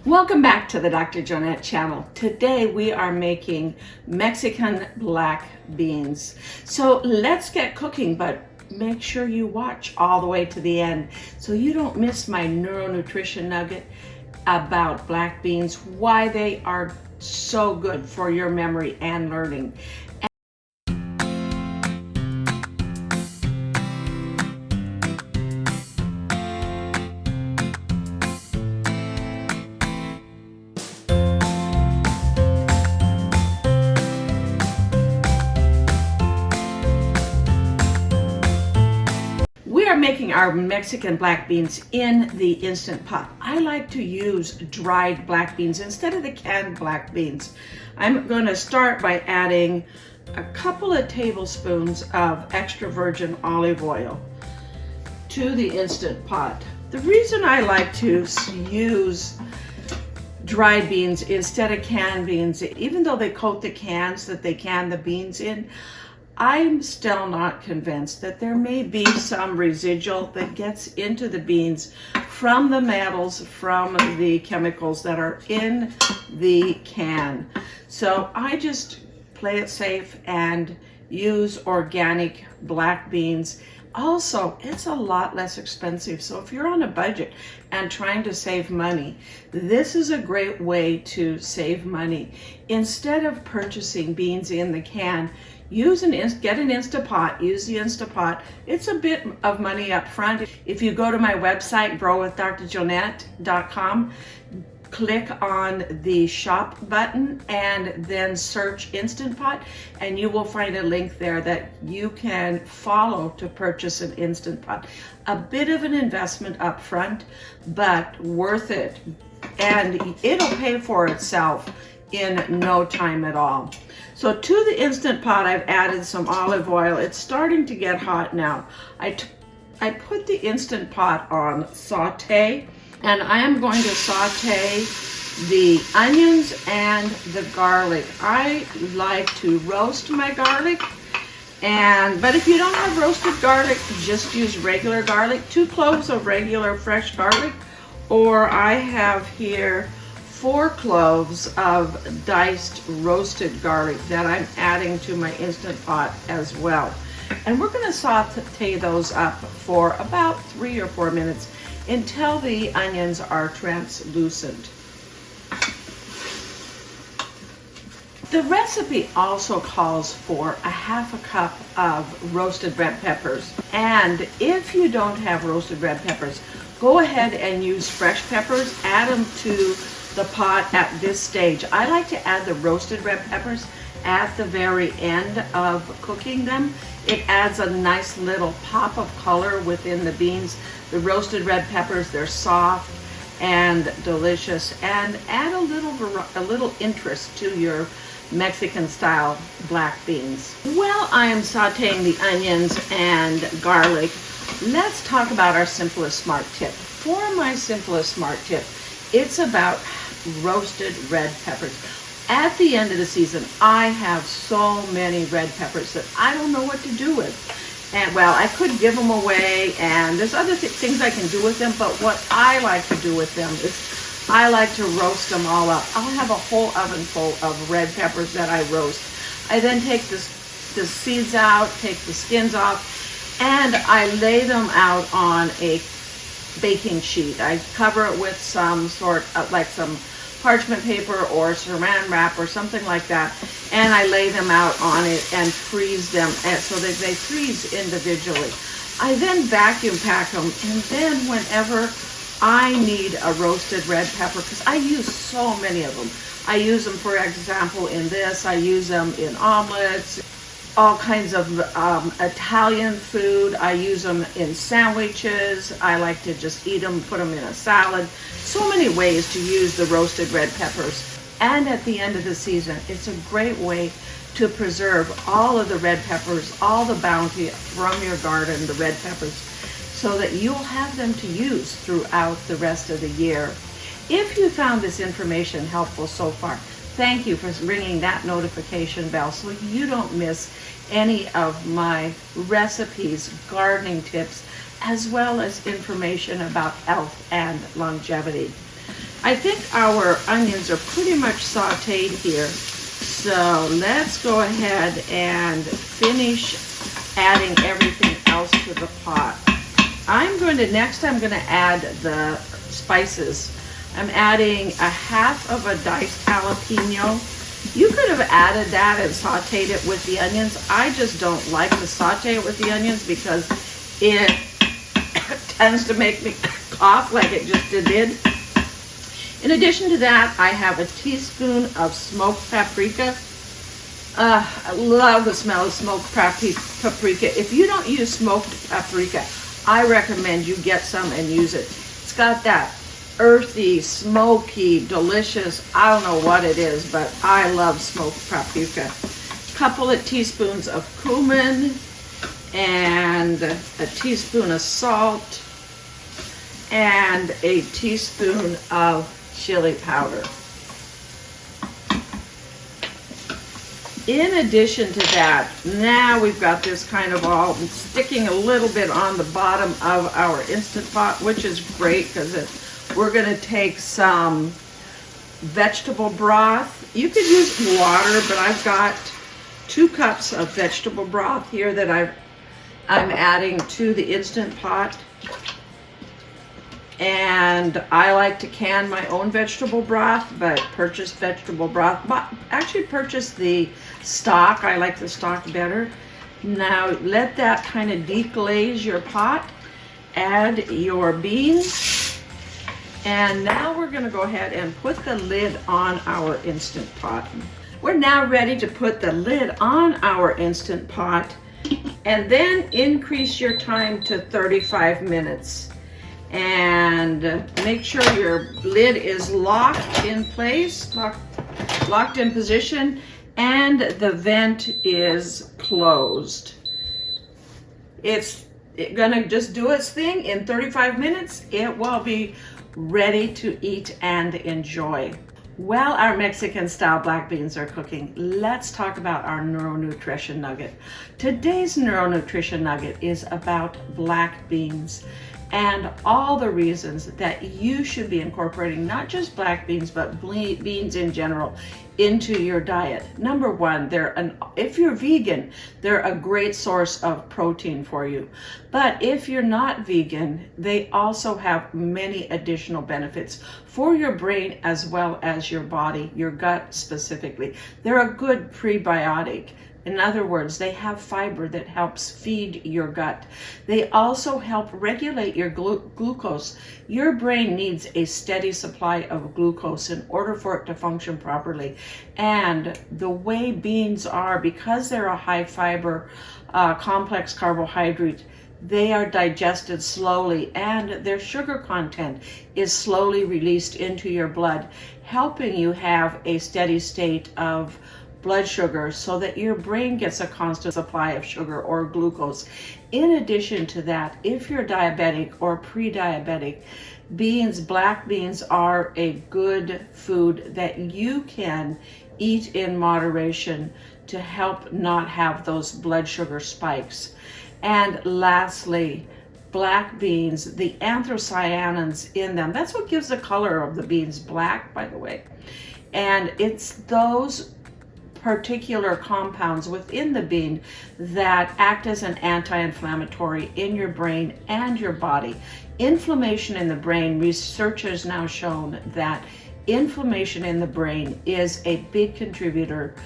Welcome back to the Dr. Jonette channel. Today we are making Mexican black beans. So let's get cooking, but make sure you watch all the way to the end so you don't miss my neuronutrition nugget about black beans, why they are so good for your memory and learning. We are making our Mexican black beans in the Instant Pot. I like to use dried black beans instead of the canned black beans. I'm going to start by adding a couple of tablespoons of extra virgin olive oil to the Instant Pot. The reason I like to use dried beans instead of canned beans, even though they coat the cans that they can the beans in, I'm still not convinced that there may be some residual that gets into the beans from the metals, from the chemicals that are in the can. So I just play it safe and use organic black beans. Also, it's a lot less expensive. So if you're on a budget and trying to save money, this is a great way to save money. Instead of purchasing beans in the can, get an Instapot, use the Instapot. It's a bit of money up front. If you go to my website, growwithdrjonette.com, click on the shop button and then search Instant Pot, and you will find a link there that you can follow to purchase an Instant Pot. A bit of an investment up front, but worth it. And it'll pay for itself in no time at all. So to the Instant Pot, I've added some olive oil. It's starting to get hot now. I put the Instant Pot on saute, and I am going to saute the onions and the garlic. I like to roast my garlic, but if you don't have roasted garlic, just use regular garlic, 2 cloves of regular fresh garlic, or I have here 4 cloves of diced roasted garlic that I'm adding to my Instant Pot as well. And we're going to saute those up for about 3 or 4 minutes until the onions are translucent. The recipe also calls for a ½ cup of roasted red peppers. And if you don't have roasted red peppers, go ahead and use fresh peppers. Add them to the pot at this stage. I like to add the roasted red peppers at the very end of cooking them. It adds a nice little pop of color within the beans. The roasted red peppers, they're soft and delicious, and add a little interest to your Mexican style black beans. While I am sauteing the onions and garlic, let's talk about our simplest smart tip. For my simplest smart tip, it's about roasted red peppers. At the end of the season, I have so many red peppers that I don't know what to do with. And well, I could give them away, and there's other things I can do with them, but what I like to do with them is I like to roast them all up. I'll have a whole oven full of red peppers that I roast. I then take the seeds out, take the skins off, and I lay them out on a baking sheet. I cover it with some sort of like some parchment paper or saran wrap or something like that, and I lay them out on it and freeze them so that they freeze individually. I then vacuum pack them, and then whenever I need a roasted red pepper, because I use so many of them. I use them, for example, in this. I use them in omelets, all kinds of Italian food. I use them in sandwiches. I like to just eat them, put them in a salad. So many ways to use the roasted red peppers. And at the end of the season, it's a great way to preserve all of the red peppers, all the bounty from your garden, the red peppers, so that you'll have them to use throughout the rest of the year. If you found this information helpful so far, thank you for ringing that notification bell so you don't miss any of my recipes, gardening tips, as well as information about health and longevity. I think our onions are pretty much sauteed here. So let's go ahead and finish adding everything else to the pot. Next I'm going to add the spices. I'm adding a half of a diced jalapeno. You could have added that and sauteed it with the onions. I just don't like to saute it with the onions because it tends to make me cough like it just did. In addition to that, I have a teaspoon of smoked paprika. I love the smell of smoked paprika. If you don't use smoked paprika, I recommend you get some and use it. It's got that earthy, smoky, delicious, I don't know what it is, but I love smoked paprika. A couple of teaspoons of cumin and a teaspoon of salt and a teaspoon of chili powder. In addition to that, now we've got this kind of all sticking a little bit on the bottom of our Instant Pot, which is great because we're going to take some vegetable broth. You could use water, but I've got 2 cups of vegetable broth here that I'm adding to the Instant Pot. And I like to can my own vegetable broth, but purchase vegetable broth. But actually purchase the stock. I like the stock better. Now let that kind of deglaze your pot. Add your beans. And now we're going to go ahead and put the lid on our Instant Pot. We're now ready to put the lid on our Instant Pot and then increase your time to 35 minutes. And make sure your lid is locked in place, locked in position, and the vent is closed. It's gonna just do its thing. In 35 minutes, it will be ready to eat and enjoy. While our Mexican style black beans are cooking, let's talk about our neuronutrition nugget. Today's neuronutrition nugget is about black beans and all the reasons that you should be incorporating not just black beans, but beans in general into your diet. Number one, if you're vegan, they're a great source of protein for you. But if you're not vegan, they also have many additional benefits for your brain as well as your body, your gut specifically. They're a good prebiotic. In other words, they have fiber that helps feed your gut. They also help regulate your glucose. Your brain needs a steady supply of glucose in order for it to function properly. And the way beans are, because they're a high fiber, complex carbohydrate, they are digested slowly and their sugar content is slowly released into your blood, helping you have a steady state of blood sugar so that your brain gets a constant supply of sugar or glucose. In addition to that, if you're diabetic or pre-diabetic, black beans are a good food that you can eat in moderation to help not have those blood sugar spikes. And lastly, black beans, the anthocyanins in them, that's what gives the color of the beans black, by the way. And it's those particular compounds within the bean that act as an anti-inflammatory in your brain and your body. Inflammation in the brain, research has now shown that inflammation in the brain is a big contributor,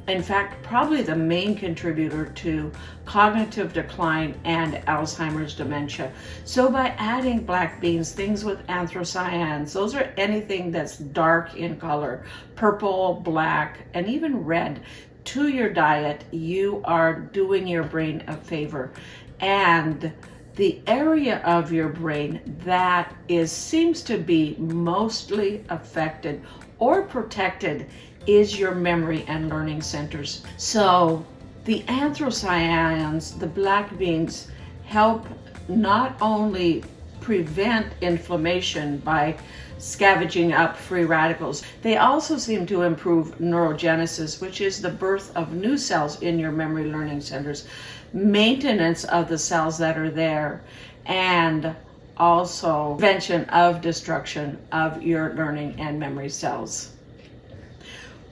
in fact, probably the main contributor to cognitive decline and Alzheimer's dementia. So by adding black beans, things with anthocyanins, those are anything that's dark in color, purple, black, and even red, to your diet, you are doing your brain a favor. And the area of your brain that seems to be mostly affected or protected is your memory and learning centers. So the anthocyanins, the black beans, help not only prevent inflammation by scavenging up free radicals, they also seem to improve neurogenesis, which is the birth of new cells in your memory learning centers, maintenance of the cells that are there, and also prevention of destruction of your learning and memory cells.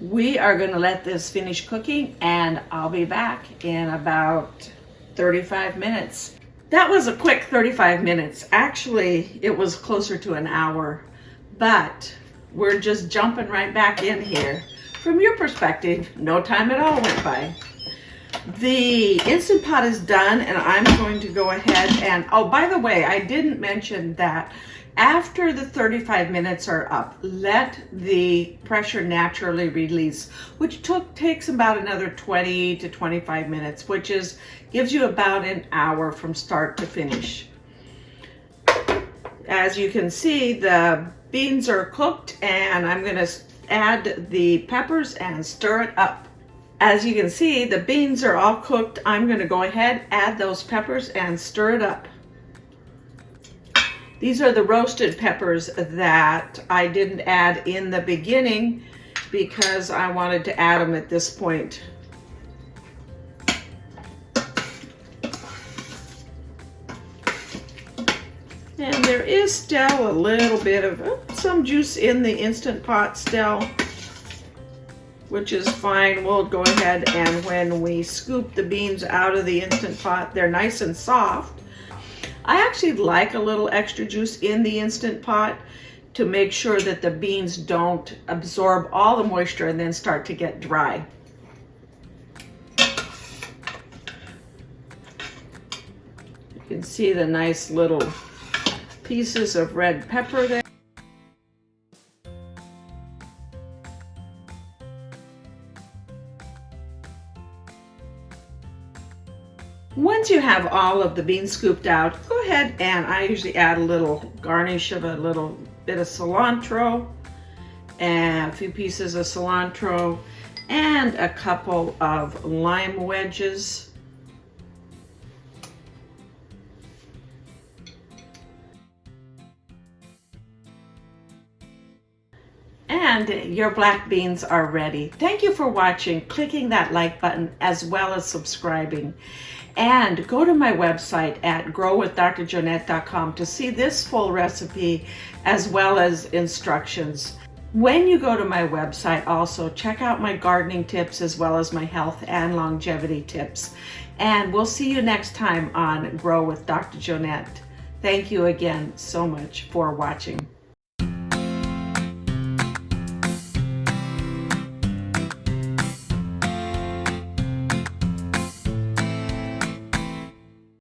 We are going to let this finish cooking, and I'll be back in about 35 minutes. That was a quick 35 minutes. Actually, it was closer to an hour, but we're just jumping right back in here. From your perspective, no time at all went by. The Instant Pot is done, and I'm going to go ahead and, oh, by the way, I didn't mention that after the 35 minutes are up, let the pressure naturally release, which takes about another 20 to 25 minutes, which gives you about an hour from start to finish. As you can see, the beans are cooked, and I'm going to add the peppers and stir it up. As you can see, the beans are all cooked. I'm going to go ahead, add those peppers and stir it up. These are the roasted peppers that I didn't add in the beginning because I wanted to add them at this point. And there is still a little bit of some juice in the Instant Pot still, which is fine. We'll go ahead, and when we scoop the beans out of the Instant Pot, they're nice and soft. I actually like a little extra juice in the Instant Pot to make sure that the beans don't absorb all the moisture and then start to get dry. You can see the nice little pieces of red pepper there. Once you have all of the beans scooped out, go ahead, and I usually add a little garnish of a little bit of cilantro, and a few pieces of cilantro, and a couple of lime wedges. And your black beans are ready. Thank you for watching, clicking that like button, as well as subscribing. And go to my website at growwithdrjohnette.com to see this full recipe as well as instructions. When you go to my website, also check out my gardening tips as well as my health and longevity tips. And we'll see you next time on Grow with Dr. Johnette. Thank you again so much for watching.